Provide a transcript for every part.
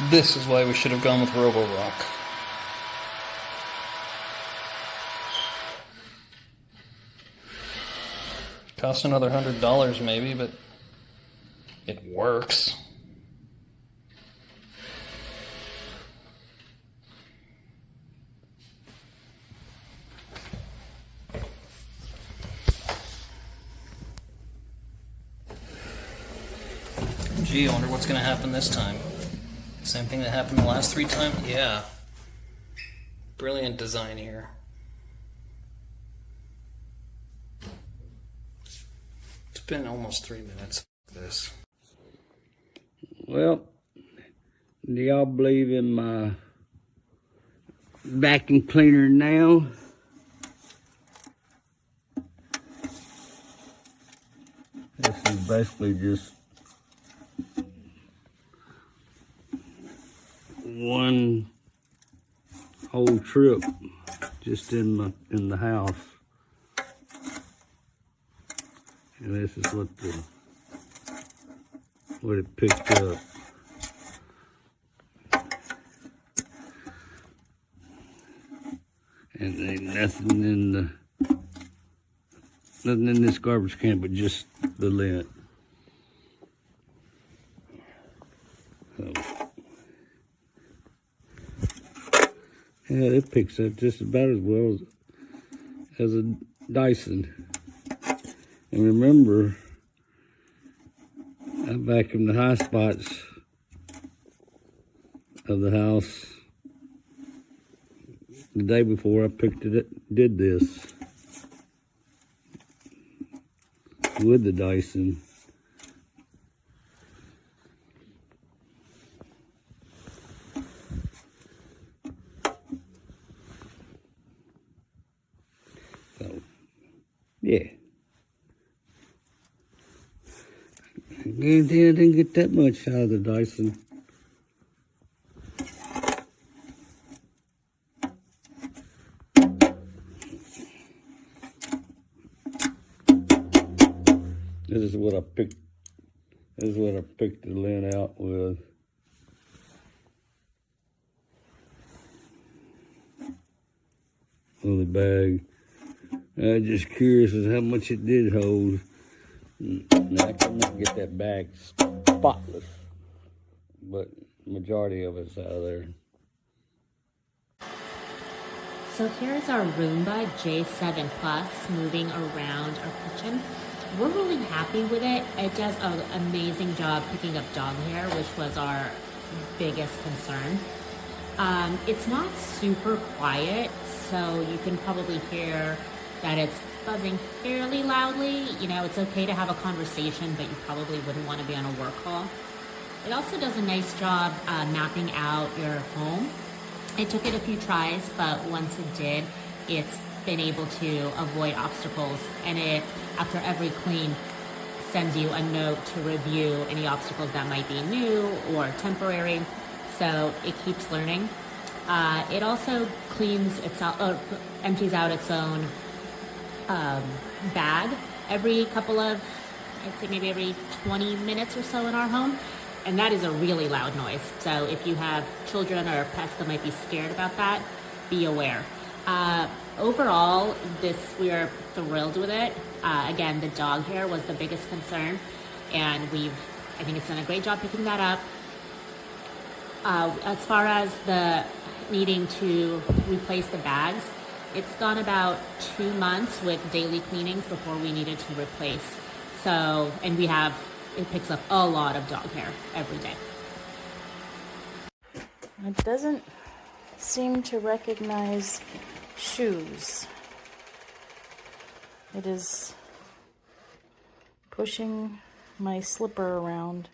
This is why we should have gone with Roborock. Cost another $100 maybe, but it works. Gee, I wonder what's going to happen this time. Same thing that happened the last 3 times? Yeah. Brilliant design here. It's been almost 3 minutes of this. Well, do y'all believe in my vacuum cleaner now? This is basically just one whole trip just in the house, and this is what it picked up. And ain't nothing in this garbage can but just the lint. So, yeah, it picks up just about as well as a Dyson. And remember, I vacuumed the high spots of the house the day before I did this with the Dyson. So, yeah. I guarantee I didn't get that much out of the Dyson. This is what I picked. This is what I picked the lint out with. On the bag. I'm just curious as how much it did hold. Now I cannot get that bag spotless, but the majority of it's out of there. So here's our Roomba J7 Plus moving around our kitchen. We're really happy with it. It does an amazing job picking up dog hair, which was our biggest concern. It's not super quiet, so you can probably hear that it's buzzing fairly loudly. You know, it's okay to have a conversation, but you probably wouldn't want to be on a work call. It also does a nice job mapping out your home. It took it a few tries, but once it did, it's been able to avoid obstacles, and it, after every clean, sends you a note to review any obstacles that might be new or temporary, so it keeps learning. It also cleans itself, or empties out its own bag every couple of, I'd say maybe every 20 minutes or so in our home. And that is a really loud noise. So if you have children or pets that might be scared about that, be aware. Overall, we are thrilled with it. Again, the dog hair was the biggest concern, and I think it's done a great job picking that up. As far as the needing to replace the bags, it's gone about 2 months with daily cleanings before we needed to replace. So, and it picks up a lot of dog hair every day. It doesn't seem to recognize shoes. It is pushing my slipper around.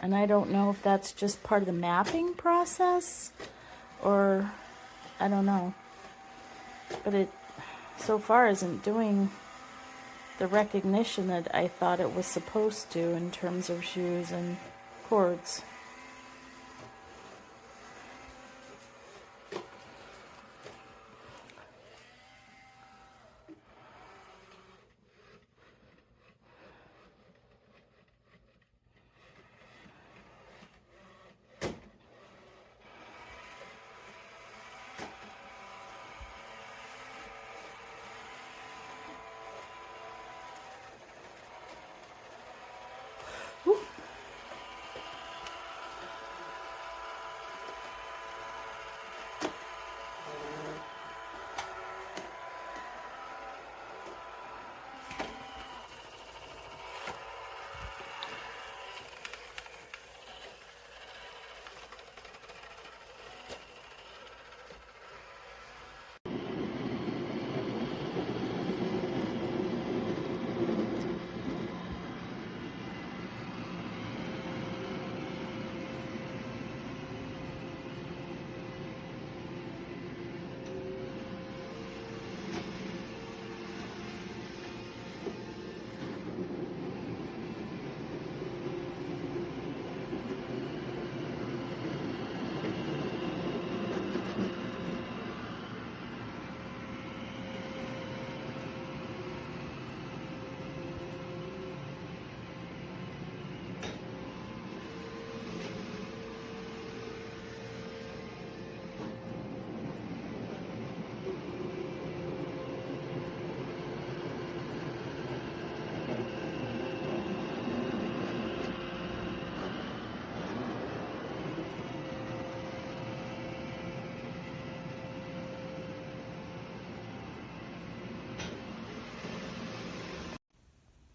And I don't know if that's just part of the mapping process or I don't know. But it so far isn't doing the recognition that I thought it was supposed to in terms of shoes and cords.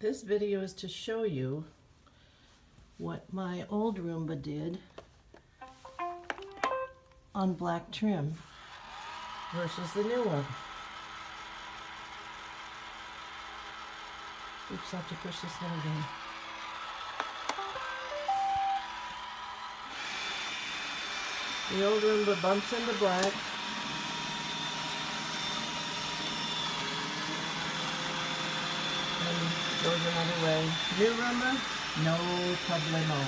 This video is to show you what my old Roomba did on black trim versus the new one. Oops, I have to push this one again. The old Roomba bumps into black. Goes another way. New Roomba, no problemo.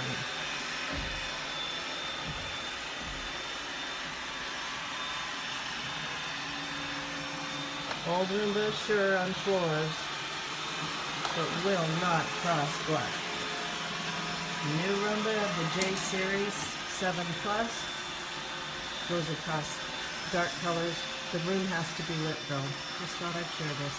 Old Roomba, sure, on floors, but will not cross black. New Roomba of the J Series 7 Plus goes across dark colors. The room has to be lit though. Just thought I'd share this.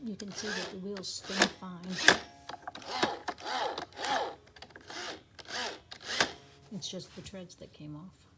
You can see that the wheels spin fine. It's just the treads that came off.